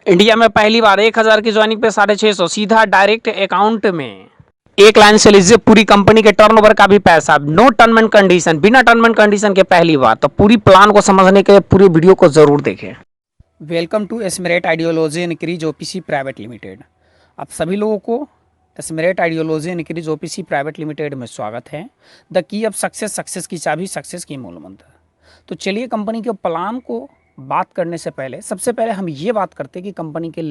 India में पहली बार 1000 की ज्वाइनिंग पे 650 सीधा डायरेक्ट अकाउंट में। एक लाइन से लीजिए पूरी कंपनी के टर्नओवर का भी पैसा, नो टर्म एंड कंडीशन, बिना टर्म एंड कंडीशन के पहली बार। तो पूरी प्लान को समझने के पूरी वीडियो को जरूर देखें। वेलकम टू एस्मेरेट ideology increase OPC private limited. आप सभी लोगों को एस्मेरेट ideology increase OPC private limited में स्वागत है। The key of success, success की चाबी, सक्सेस की मूल मंत्र। तो चलिए कंपनी के प्लान को बात करने से पहले सबसे पहले हम ये बात करते हैं कि कंपनी के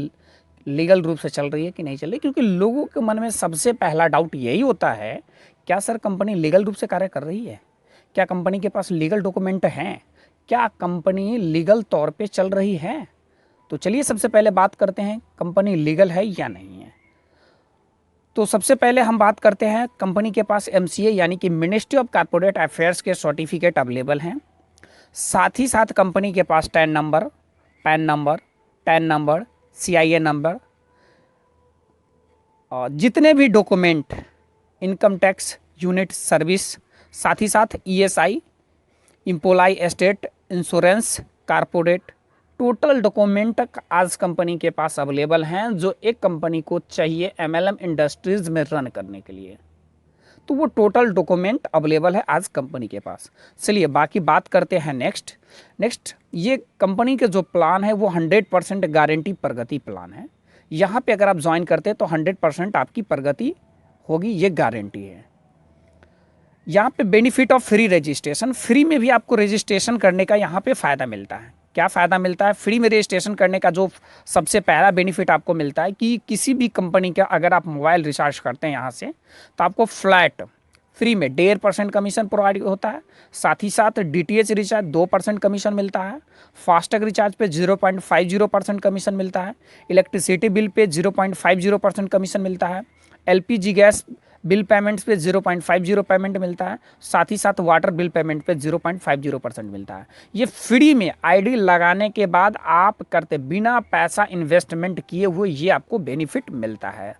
लीगल रूप से चल रही है कि नहीं चल रही, क्योंकि लोगों के मन में सबसे पहला डाउट यही होता है, क्या सर कंपनी लीगल रूप से कार्य कर रही है? क्या कंपनी के पास लीगल डॉक्यूमेंट हैं? क्या कंपनी लीगल तौर पे चल रही है? तो चलिए सबसे पहले बात करते हैं कंपनी लीगल है या नहीं है। तो सबसे पहले हम बात करते हैं कंपनी के पास एमसीए यानी कि मिनिस्ट्री ऑफ कॉर्पोरेट अफेयर्स के सर्टिफिकेट अवेलेबल हैं। साथ ही साथ कंपनी के पास TAN number, PAN number, TAN number, CIA number और जितने भी document, income tax unit service, साथ ही साथ ESI, employ state insurance, corporate, total document आज कंपनी के पास अवेलेबल हैं जो एक कंपनी को चाहिए एमएलएम इंडस्ट्रीज में रन करने के लिए। तो वो टोटल डॉक्यूमेंट अवेलेबल है आज कंपनी के पास। चलिए बाकी बात करते हैं नेक्स्ट ये कंपनी के जो प्लान है वो 100% गारंटी प्रगति प्लान है। यहाँ पे अगर आप ज्वाइन करते हैं तो 100% आपकी प्रगति होगी, ये गारंटी है। यहाँ पे benefit of free registration, free में भी आपको रजिस्ट्रेशन करने का यहाँ पे फ़ायदा मिलता है। क्या फ़ायदा मिलता है? फ्री में रजिस्ट्रेशन करने का जो सबसे पहला बेनिफिट आपको मिलता है कि किसी भी कंपनी का अगर आप मोबाइल रिचार्ज करते हैं यहाँ से तो आपको फ्लैट फ्री में 1.5% कमीशन प्रोवाइड होता है। साथ ही साथ डीटीएच रिचार्ज 2% कमीशन मिलता है। फास्टैग रिचार्ज पे 0.50% कमीशन मिलता है। इलेक्ट्रिसिटी बिल पे 0.50% कमीशन मिलता है। एलपीजी गैस बिल पेमेंट्स पे 0.50 पेमेंट मिलता है। साथ ही साथ वाटर बिल पेमेंट पे 0.50% मिलता है। ये फ्री में आईडी लगाने के बाद आप करते बिना पैसा इन्वेस्टमेंट किए हुए ये आपको बेनिफिट मिलता है।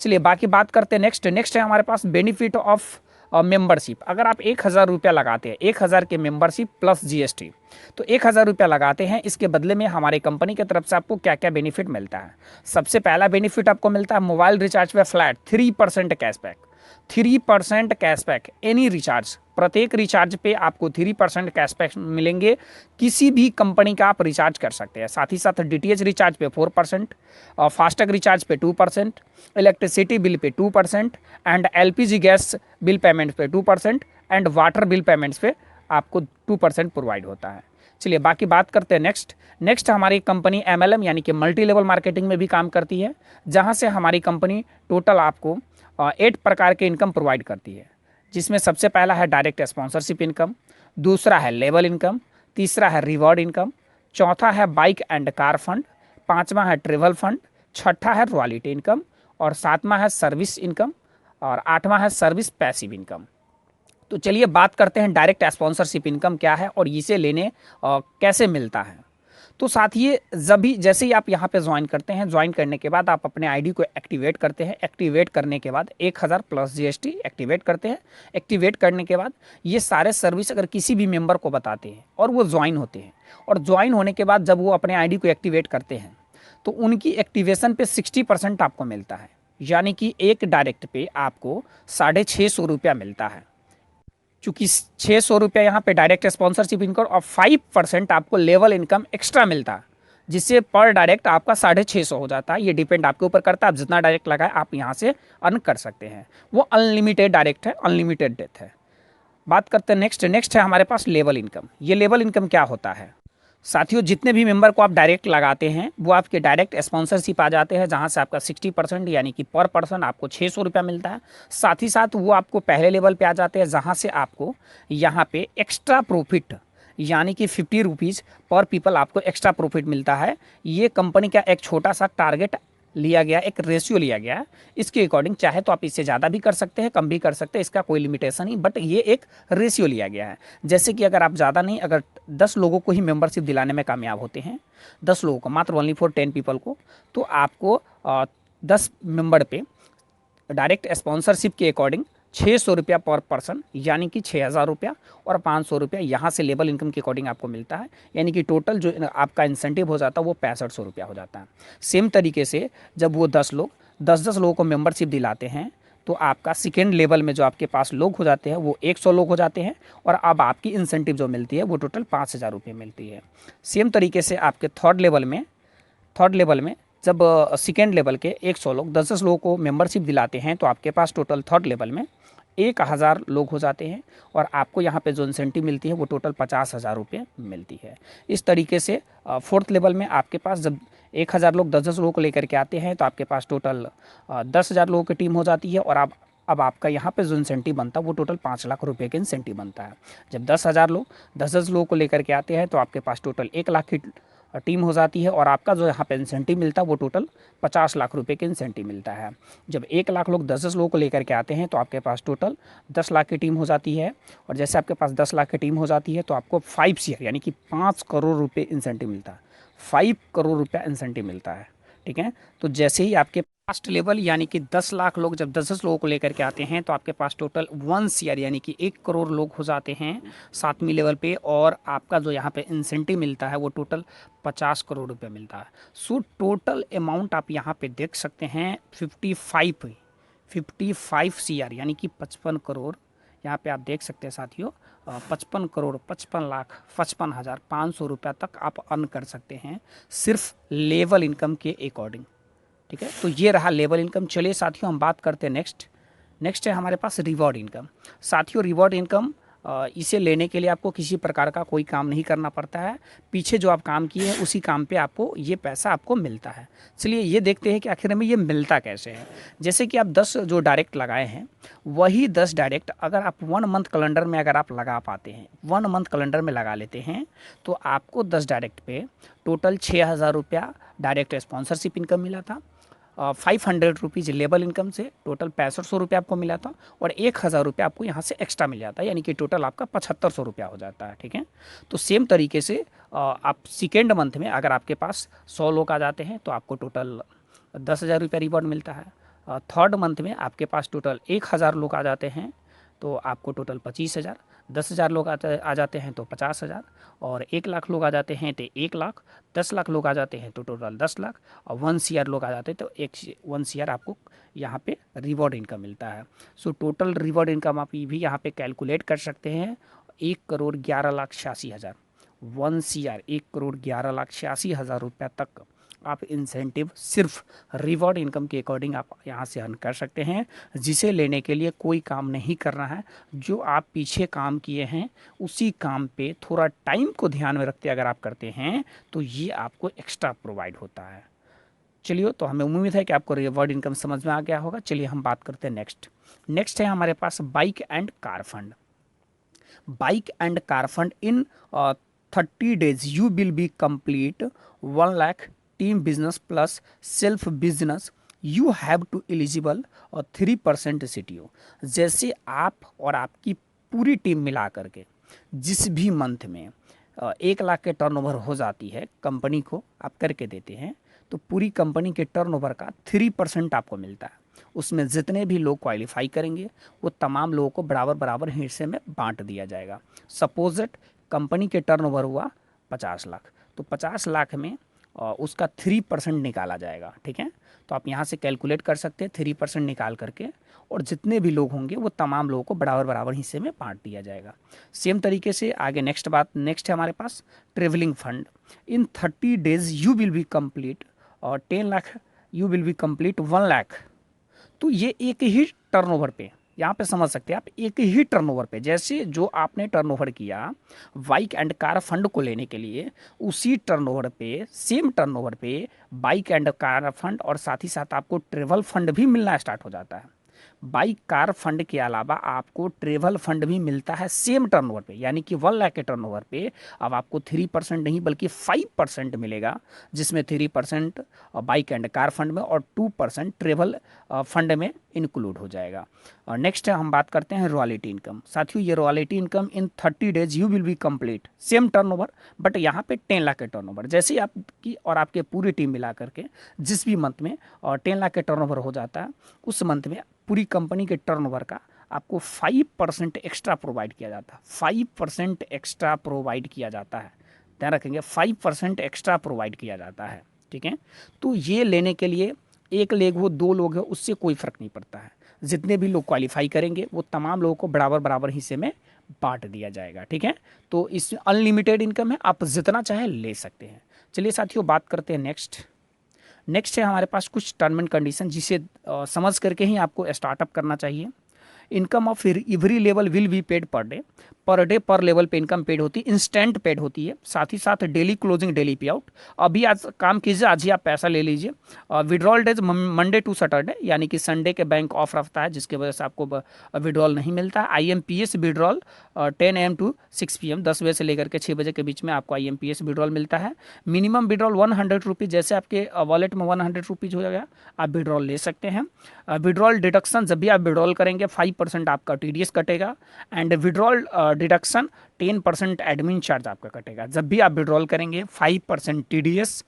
चलिए बाकी बात करते हैं नेक्स्ट है हमारे पास बेनिफिट ऑफ मेंबरशिप। अगर आप 1000 रुपया लगाते हैं, 1000 के मेंबरशिप प्लस जीएसटी, तो 1000 रुपया लगाते हैं, इसके बदले में हमारे कंपनी की तरफ से आपको क्या क्या बेनिफिट मिलता है। सबसे पहला बेनिफिट आपको मिलता है मोबाइल रिचार्ज पे flat 3% cashback. 3% cashback any recharge, प्रत्येक रिचार्ज पे आपको 3% कैशबैक मिलेंगे। किसी भी कंपनी का आप रिचार्ज कर सकते हैं। साथ ही साथ डीटीएच रिचार्ज पे 4% और फास्टैग रिचार्ज पे 2%, electricity bill pay 2% and LPG gas bill payment पे 2% एंड वाटर बिल पेमेंट्स पे आपको 2% प्रोवाइड होता है। चलिए बाकी बात करते हैं नेक्स्ट हमारी कंपनी एमएलएम यानी कि मल्टी लेवल मार्केटिंग में भी काम करती है, जहां से हमारी कंपनी टोटल आपको 8 प्रकार के इनकम प्रोवाइड करती है, जिसमें सबसे पहला है डायरेक्ट स्पॉन्सरशिप इनकम, दूसरा है लेवल इनकम, तीसरा है रिवॉर्ड इनकम, चौथा है बाइक एंड कार फंड, पांचवा है ट्रेवल फंड, छठा है रॉयल्टी इनकम और सातवां है सर्विस इनकम और आठवां है सर्विस पैसिव इनकम। तो चलिए बात करते हैं डायरेक्ट स्पॉन्सरशिप इनकम क्या है और इसे लेने कैसे मिलता है। तो साथियों जब भी जैसे ही आप यहाँ पे ज्वाइन करते हैं, ज्वाइन करने के बाद आप अपने आईडी को एक्टिवेट करते हैं। एक्टिवेट करने के बाद 1000 प्लस जीएसटी एक्टिवेट करते हैं। एक्टिवेट करने के बाद ये सारे सर्विस अगर किसी भी मेंबर को बताते हैं और वो ज्वाइन होते हैं, और ज्वाइन होने के बाद जब वो अपने आईडी को एक्टिवेट करते हैं तो उनकी एक्टिवेशन पे 60% आपको मिलता है, यानी कि एक डायरेक्ट पे आपको 650 रुपया मिलता है। चूंकि 600 रुपया यहाँ पे डायरेक्ट स्पॉन्सरशिप इनकम और 5% आपको लेवल इनकम एक्स्ट्रा मिलता है, जिससे पर डायरेक्ट आपका 650 हो जाता है। ये डिपेंड आपके ऊपर करता है, आप जितना डायरेक्ट लगाए आप यहाँ से अर्न कर सकते हैं। वो अनलिमिटेड डायरेक्ट है, अनलिमिटेड डेथ है। बात करते हैं नेक्स्ट है हमारे पास लेवल इनकम। ये लेवल इनकम क्या होता है साथियों? जितने भी मेंबर को आप डायरेक्ट लगाते हैं वो आपके डायरेक्ट स्पॉन्सरशिप आ जाते हैं, जहां से आपका 60% यानी कि पर पर्सन आपको 600 रुपया मिलता है। साथ ही साथ वो आपको पहले लेवल पे आ जाते हैं, जहां से आपको यहाँ पे एक्स्ट्रा प्रॉफिट यानी कि 50 रुपीज़ पर पीपल आपको एक्स्ट्रा प्रॉफिट मिलता है। ये कंपनी का एक छोटा सा टारगेट लिया गया, एक रेशियो लिया गया है। इसके अकॉर्डिंग चाहे तो आप इससे ज़्यादा भी कर सकते हैं, कम भी कर सकते हैं, इसका कोई लिमिटेशन नहीं, बट ये एक रेशियो लिया गया है। जैसे कि अगर आप ज़्यादा नहीं, अगर 10 लोगों को ही मेंबरशिप दिलाने में कामयाब होते हैं, 10 लोगों को, मात्र ओनली फॉर 10 पीपल को, तो आपको 10 मेंबर पे डायरेक्ट स्पॉन्सरशिप के अकॉर्डिंग ₹600 पर पर्सन यानी कि 6,000 रुपया, और 500 रुपया यहाँ से लेबल इनकम के अकॉर्डिंग आपको मिलता है, यानी कि टोटल जो आपका इंसेंटिव हो जाता है वो 6500 रुपया हो जाता है। सेम तरीके से जब वो 10 लोगों को मेंबरशिप दिलाते हैं तो आपका सेकेंड लेवल में जो आपके पास लोग हो जाते हैं वो 100 लोग हो जाते हैं, और अब आपकी इंसेंटिव जो मिलती है वो टोटल 5,000 रुपये मिलती है। सेम तरीके से आपके थर्ड लेवल में जब सेकेंड लेवल के 100 लोग 10 लोगों को मेंबरशिप दिलाते हैं तो आपके पास टोटल थर्ड लेवल में 1,000 लोग हो जाते हैं, और आपको यहाँ पे जो इंसेंटिव मिलती है वो टोटल 50,000 रुपये मिलती है। इस तरीके से फोर्थ लेवल में आपके पास जब 1,000 लोग 10 लोगों को लेकर के आते हैं तो आपके पास टोटल 10,000 लोगों की टीम हो जाती है, और अब आपका यहाँ पे जो इंसेंटिव बनता है वो टोटल 5 लाख रुपए के इंसेंटिव बनता है। जब 10,000 लोग 10 लोगों को लेकर के आते हैं तो आपके पास टोटल 1 लाख की टीम हो जाती है, और आपका जो यहाँ पे इंसेंटिव मिलता है वो टोटल 50 लाख रुपए के इंसेंटिव मिलता है। जब 1 लाख लोग 10 लोगों को लेकर के आते हैं तो आपके पास टोटल 10 लाख की टीम हो जाती है, और जैसे आपके पास 10 लाख की टीम हो जाती है तो आपको 5 CR यानी कि 5 करोड़ रुपये इंसेंटिव मिलता है। 5 करोड़ रुपया इंसेंटिव मिलता है, ठीक है। तो जैसे ही आपके लास्ट लेवल यानी कि 10 लाख लोग जब 10 लोगों को लेकर के आते हैं तो आपके पास टोटल 1 CR यानी कि 1 करोड़ लोग हो जाते हैं 7वीं लेवल पे, और आपका जो यहाँ पे इंसेंटिव मिलता है वो टोटल 50 करोड़ रुपए मिलता है। सो टोटल अमाउंट आप यहाँ पे देख सकते हैं 55 CR यानी कि 55 करोड़। यहाँ पे आप देख सकते हैं साथियों 55 करोड़ 55,55,500 रुपया तक आप अर्न कर सकते हैं सिर्फ लेवल इनकम के अकॉर्डिंग, ठीक है। तो ये रहा लेवल इनकम। चलिए साथियों हम बात करते हैं नेक्स्ट है हमारे पास रिवॉर्ड इनकम। साथियों रिवॉर्ड इनकम इसे लेने के लिए आपको किसी प्रकार का कोई काम नहीं करना पड़ता है, पीछे जो आप काम किए हैं उसी काम पे आपको ये पैसा आपको मिलता है। चलिए ये देखते हैं कि आखिर में ये मिलता कैसे है। जैसे कि आप 10 जो डायरेक्ट लगाए हैं वही 10 डायरेक्ट अगर आप 1 मंथ कैलेंडर में अगर आप लगा पाते हैं, 1 मंथ कैलेंडर में लगा लेते हैं तो आपको 10 डायरेक्ट पे टोटल 6,000 रुपया डायरेक्ट स्पॉन्सरशिप इनकम मिला था, 500 रुपीज़ लेबल इनकम से टोटल 6500 रुपया आपको मिला था, और 1,000 रुपया आपको यहाँ से एक्स्ट्रा मिल जाता है, यानी कि टोटल आपका 7,500 रुपया हो जाता है, ठीक है। तो सेम तरीके से आप सेकेंड मंथ में अगर आपके पास 100 लोग आ जाते हैं तो आपको टोटल 10,000 रुपया रिवॉर्ड मिलता है। थर्ड मंथ में आपके पास टोटल 1,000 लोग आ जाते हैं तो आपको टोटल 25,000, 10,000 लोग आ जाते हैं तो 50,000, और 1 लाख लोग आ जाते हैं तो 1 लाख, 10 लाख लोग आ जाते हैं तो टोटल 10 लाख, और 1 CR लोग आ जाते हैं तो 1 CR आपको यहाँ पे रिवॉर्ड इनकम मिलता है। सो टोटल रिवॉर्ड इनकम आप भी यहाँ पे कैलकुलेट कर सकते हैं 1,11,86,000, 1 CR 1,11,86,000 रुपया तक आप इंसेंटिव सिर्फ रिवॉर्ड इनकम के अकॉर्डिंग आप यहाँ से अर्न कर सकते हैं, जिसे लेने के लिए कोई काम नहीं करना है। जो आप पीछे काम किए हैं उसी काम पे थोड़ा टाइम को ध्यान में रखते अगर आप करते हैं तो ये आपको एक्स्ट्रा प्रोवाइड होता है। चलिए तो हमें उम्मीद है कि आपको रिवॉर्ड इनकम समझ में आ गया होगा। चलिए हम बात करते हैं नेक्स्ट है हमारे पास bike and car fund. Bike and car fund in 30 days you will be complete 1 lakh team business plus self business, you have to eligible और 3% CTO। जैसे आप और आपकी पूरी टीम मिला करके जिस भी मंथ में 1 लाख के टर्नओवर हो जाती है कंपनी को आप करके देते हैं तो पूरी कंपनी के टर्नओवर का 3% आपको मिलता है। उसमें जितने भी लोग क्वालिफाई करेंगे वो तमाम लोगों को बराबर हिस्से में बांट दिया जाएगा। सपोज दैट कंपनी के टर्नओवर हुआ 50 लाख तो 50 लाख में उसका 3% निकाला जाएगा, ठीक है। तो आप यहाँ से कैलकुलेट कर सकते हैं 3% निकाल करके, और जितने भी लोग होंगे वो तमाम लोगों को बराबर हिस्से में बांट दिया जाएगा। सेम तरीके से आगे नेक्स्ट है हमारे पास travelling fund. In 30 days you will be complete और 10 lakh you will be complete 1 lakh. तो ये एक ही टर्नओवर पे यहाँ पे समझ सकते हैं आप, एक ही टर्नओवर पे जैसे जो आपने टर्नओवर किया बाइक एंड कार फंड को लेने के लिए, उसी टर्नओवर पे सेम टर्नओवर पे बाइक एंड कार फंड और साथ ही साथ आपको ट्रेवल फंड भी मिलना स्टार्ट हो जाता है। बाइक कार फंड के अलावा आपको ट्रेवल फंड भी मिलता है सेम टर्नओवर पे, यानी कि 1 लाख के टर्नओवर पे अब आपको 3% नहीं बल्कि 5% मिलेगा, जिसमें 3% बाइक एंड कार फंड में और 2% ट्रेवल फंड में इंक्लूड हो जाएगा। और नेक्स्ट हम बात करते हैं रॉयल्टी इनकम। साथियों ये royalty income in 30 days you will be complete same turnover, but यहाँ पे 10 लाख के टर्नओवर, जैसे ही आपकी और आपके पूरी टीम मिला करके जिस भी मंथ में 10 लाख के टर्नओवर हो जाता है उस मंथ में पूरी कंपनी के टर्नओवर का आपको 5% एक्स्ट्रा प्रोवाइड किया जाता है, 5% एक्स्ट्रा प्रोवाइड किया जाता है, ध्यान रखेंगे 5% एक्स्ट्रा प्रोवाइड किया जाता है, ठीक है। तो ये लेने के लिए एक लोग हो, दो लोग हो, उससे कोई फ़र्क नहीं पड़ता है, जितने भी लोग क्वालिफाई करेंगे वो तमाम लोगों को बराबर बराबर हिस्से में बांट दिया जाएगा, ठीक है। तो इस अनलिमिटेड इनकम है, आप जितना चाहे ले सकते हैं। चलिए साथियों बात करते हैं नेक्स्ट है हमारे पास कुछ टर्म एंड कंडीशन, जिसे समझ करके ही आपको स्टार्टअप करना चाहिए। Income of every level will be paid per day पर लेवल पे इनकम पेड होती है, इंस्टेंट पेड होती है, साथ ही साथ डेली क्लोजिंग डेली पे आउट। अभी आज काम कीजिए, आज ही आप पैसा ले लीजिए। Withdrawal days Monday to Saturday, यानी कि संडे के बैंक ऑफ रखता है, जिसकी वजह से आपको विड्रॉल नहीं मिलता है। IMPS withdrawal 10 AM to 6 PM, 10 बजे से लेकर के 6 बजे के बीच में आपको IMPS विड्रॉल मिलता है। मिनिमम विड्रॉल 100 रुपीज़, जैसे आपके वॉलेट में 100 रुपीज़ हो जाएगा, आप विड्रॉल ले सकते हैं। विड्रॉल डिडक्शन, जब भी आप विड्रॉल करेंगे 5% आपका TDS कटेगा, and withdrawal deduction 10% admin charge आपका कटेगा। जब भी आप विड्रॉल करेंगे 5% TDS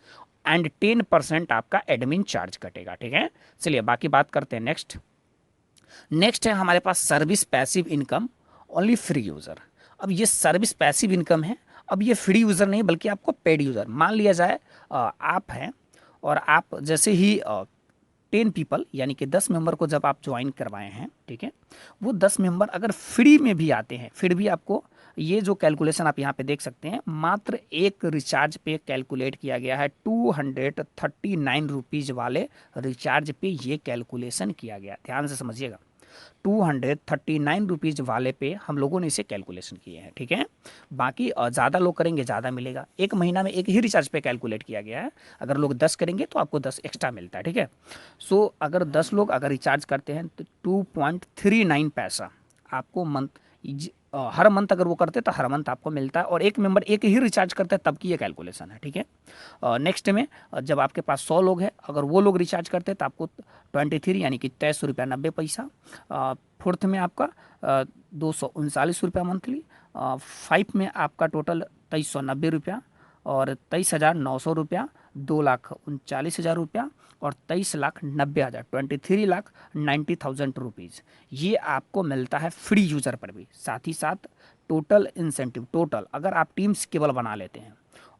एंड 10% आपका एडमिन चार्ज कटेगा, ठीक है। चलिए बाकी बात करते हैं नेक्स्ट है हमारे पास service passive income only free user. अब ये सर्विस पैसिव इनकम है, अब ये फ्री यूज़र नहीं बल्कि आपको पेड यूज़र। मान लिया जाए आप हैं और आप जैसे ही 10 पीपल यानी कि 10 मेंबर को जब आप ज्वाइन करवाए हैं, ठीक है, वो 10 मेंबर अगर फ्री में भी आते हैं, फिर भी आपको ये जो कैलकुलेशन आप यहाँ पे देख सकते हैं, मात्र एक रिचार्ज पे कैलकुलेट किया गया है। 239 रुपीज़ वाले रिचार्ज पे ये कैलकुलेशन किया गया, ध्यान से समझिएगा। 239 रुपीज़ वाले पे हम लोगों ने इसे कैलकुलेशन किए हैं, ठीक है। बाकी ज़्यादा लोग करेंगे ज़्यादा मिलेगा। एक महीना में एक ही रिचार्ज पे कैलकुलेट किया गया है, अगर लोग 10 करेंगे तो आपको 10 एक्स्ट्रा मिलता है, ठीक है। सो अगर 10 लोग अगर रिचार्ज करते हैं तो 2.39 पैसा आपको हर मंथ अगर वो करते हैं तो हर मंथ आपको मिलता है, और एक मेंबर एक ही रिचार्ज करता है तब की ये कैलकुलेशन है, ठीक है। नेक्स्ट में जब आपके पास 100 लोग हैं, अगर वो लोग रिचार्ज करते हैं तो आपको 23 यानी कि 23 रुपया 90 पैसा। फोर्थ में आपका 239 रुपया मंथली। 5 में आपका टोटल 2390 रुपया, और 23,900 रुपया, 2,39,000 रुपया, और 23,90,000, 23,90,000 रुपीज़ ये आपको मिलता है फ्री यूज़र पर भी। साथ ही साथ टोटल इंसेंटिव, टोटल अगर आप टीम्स केवल बना लेते हैं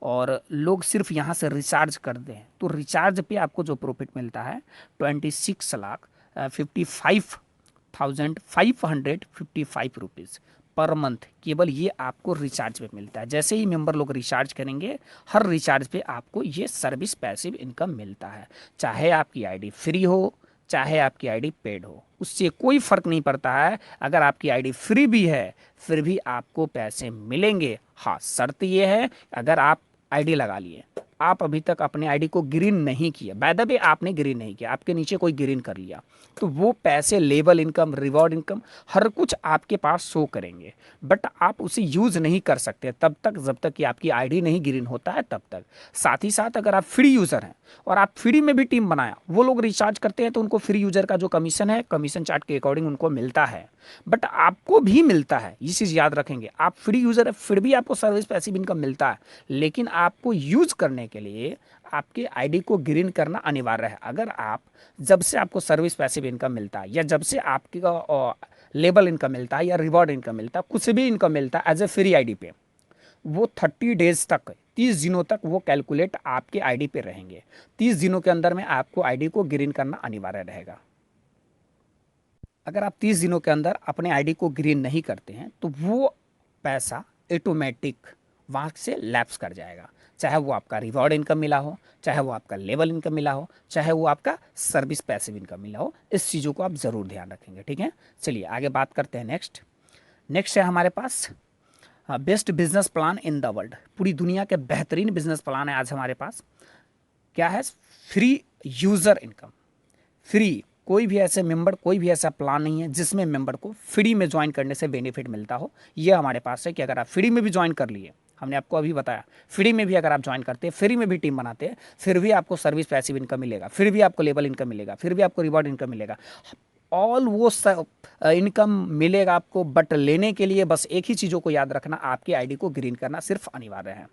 और लोग सिर्फ यहाँ से रिचार्ज कर दें तो रिचार्ज पे आपको जो प्रॉफिट मिलता है 26,55,555 रुपीज़ पर मंथ, केवल ये आपको रिचार्ज पे मिलता है। जैसे ही मेंबर लोग रिचार्ज करेंगे, हर रिचार्ज पे आपको ये सर्विस पैसिव इनकम मिलता है। चाहे आपकी आईडी फ्री हो, चाहे आपकी आईडी पेड हो, उससे कोई फ़र्क नहीं पड़ता है। अगर आपकी आईडी फ्री भी है फिर भी आपको पैसे मिलेंगे। हाँ, शर्त ये है अगर आप आईडी लगा लिए, आप अभी तक अपने आईडी को ग्रीन नहीं किया, बाय द वे आपने ग्रीन नहीं किया, आपके नीचे कोई ग्रीन कर लिया, तो वो पैसे लेवल इनकम, रिवॉर्ड इनकम हर कुछ आपके पास शो करेंगे, बट आप उसे यूज़ नहीं कर सकते तब तक जब तक कि आपकी आईडी नहीं ग्रीन होता है तब तक। साथ ही साथ अगर आप फ्री यूज़र हैं और आप फ्री में भी टीम बनाया, वो लोग रिचार्ज करते हैं तो उनको फ्री यूज़र का जो कमीशन है, कमीशन चार्ट के अकॉर्डिंग उनको मिलता है, बट आपको भी मिलता है। ये चीज़ याद रखेंगे, आप फ्री यूज़र है फिर भी आपको सर्विस पैसिव इनकम मिलता है, लेकिन आपको यूज़ करने के लिए आपके आईडी को ग्रीन करना अनिवार्य है। अगर आप जब से आपको सर्विस पैसिव इनकम मिलता है, या जब से आपका लेबल इनकम मिलता है, या रिवॉर्ड इनकम मिलता है, कुछ भी इनकम मिलता है एज ए फ्री आईडी पे, वो 30 डेज तक, 30 दिनों तक वो कैलकुलेट आपके आईडी पे रहेंगे। 30 दिनों के अंदर में आपको आईडी को ग्रीन करना अनिवार्य रहेगा। अगर आप 30 दिनों के अंदर अपने आईडी को ग्रीन नहीं करते हैं तो वो पैसा ऑटोमेटिक वहाँ से लैप्स कर जाएगा, चाहे वो आपका रिवॉर्ड इनकम मिला हो, चाहे वो आपका लेवल इनकम मिला हो, चाहे वो आपका सर्विस पैसिव इनकम मिला हो। इस चीज़ों को आप ज़रूर ध्यान रखेंगे, ठीक है। चलिए आगे बात करते हैं नेक्स्ट है हमारे पास best business plan in the world. पूरी दुनिया के बेहतरीन बिजनेस प्लान है आज हमारे पास। क्या है? Free user income. फ्री, कोई भी ऐसे मेंबर, कोई भी ऐसा प्लान नहीं है जिसमें मेंबर को फ्री में ज्वाइन करने से बेनिफिट मिलता हो। ये हमारे पास है कि अगर आप फ्री में भी ज्वाइन कर लिए, हमने आपको अभी बताया, फ्री में भी अगर आप ज्वाइन करते हैं, फ्री में भी टीम बनाते हैं, फिर भी आपको सर्विस पैसिव इनकम मिलेगा, फिर भी आपको लेवल इनकम मिलेगा, फिर भी आपको रिवॉर्ड इनकम मिलेगा, ऑल वो इनकम मिलेगा आपको। बट लेने के लिए बस एक ही चीज़ों को याद रखना, आपकी आईडी को ग्रीन करना सिर्फ अनिवार्य है।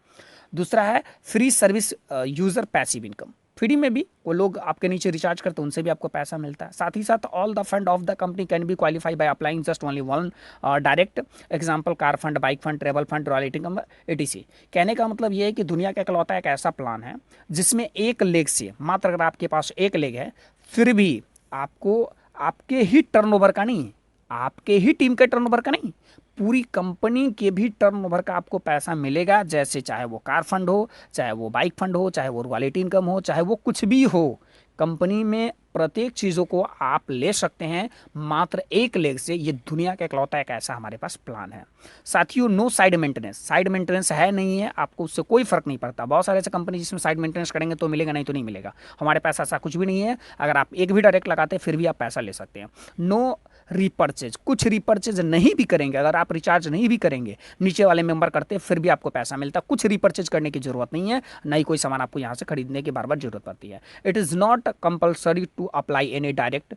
दूसरा है free service user passive income. Free में भी वो लोग आपके नीचे रिचार्ज करते हैं, उनसे भी आपको पैसा मिलता है। साथ ही साथ all the fund of the company can be qualify by applying just only one direct example car fund, bike fund, travel fund, royalty income etc. कहने का मतलब ये है कि दुनिया का इकलौता एक ऐसा प्लान है जिसमें एक लेग से, मात्र अगर आपके पास एक लेग है, फिर भी आपको आपके ही टर्नओवर का नहीं, आपके ही टीम के टर्नओवर का नहीं, पूरी कंपनी के भी टर्नओवर का आपको पैसा मिलेगा। जैसे चाहे वो कार फंड हो, चाहे वो बाइक फंड हो, चाहे वो रॉयल्टी इनकम हो, चाहे वो कुछ भी हो, कंपनी में प्रत्येक चीज़ों को आप ले सकते हैं मात्र एक लेग से। ये दुनिया का इकलौता एक ऐसा हमारे पास प्लान है। साथियों, no side maintenance, side maintenance है नहीं है, आपको उससे कोई फर्क नहीं पड़ता। बहुत सारे ऐसे कंपनी जिसमें साइड मेंटेनेंस करेंगे तो मिलेगा, नहीं तो नहीं मिलेगा। हमारे पास ऐसा कुछ भी नहीं है। अगर आप एक भी डायरेक्ट लगाते हैं फिर भी आप पैसा ले सकते हैं। नो रिपर्चेज, कुछ रिपर्चेज नहीं भी करेंगे, अगर आप रिचार्ज नहीं भी करेंगे, नीचे वाले मेंबर करते हैं, फिर भी आपको पैसा मिलता है। कुछ रिपर्चेज करने की जरूरत नहीं है, ना ही कोई सामान आपको यहाँ से खरीदने की बार बार जरूरत पड़ती है। It is not compulsory to apply any direct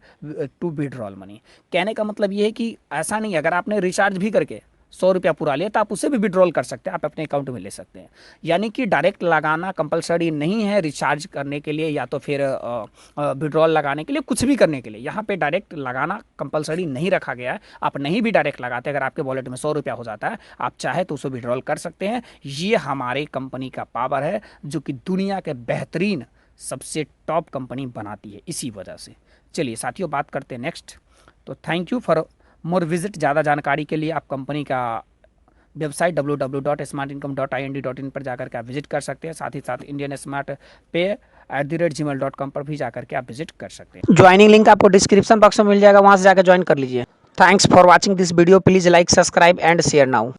to withdrawal money. कहने का मतलब ये है कि ऐसा नहीं, अगर आपने रिचार्ज भी करके 100 रुपया पूरा लिया तो आप उसे भी विड्रॉल कर सकते हैं, आप अपने अकाउंट में ले सकते हैं। यानी कि डायरेक्ट लगाना कंपलसरी नहीं है रिचार्ज करने के लिए या तो फिर विड्रॉल लगाने के लिए, कुछ भी करने के लिए यहाँ पे डायरेक्ट लगाना कंपलसरी नहीं रखा गया है। आप नहीं भी डायरेक्ट लगाते, अगर आपके वॉलेट में 100 रुपया हो जाता है, आप चाहे तो उसे विड्रॉल कर सकते हैं। ये हमारे कंपनी का पावर है जो कि दुनिया के बेहतरीन सबसे टॉप कंपनी बनाती है इसी वजह से। चलिए साथियों, बात करते हैं नेक्स्ट। तो thank you for more visit. ज़्यादा जानकारी के लिए आप कंपनी का वेबसाइट www.smartincome.ind.in पर जाकर के आप विजिट कर सकते हैं। साथ ही साथ इंडियन स्मार्ट पे @gmail.com पर भी जाकर के आप विजिट कर सकते हैं। ज्वाइनिंग लिंक आपको डिस्क्रिप्शन बॉक्स में मिल जाएगा, वहां से जाकर ज्वाइन कर लीजिए। Thanks for watching this video. Please like, subscribe and share now.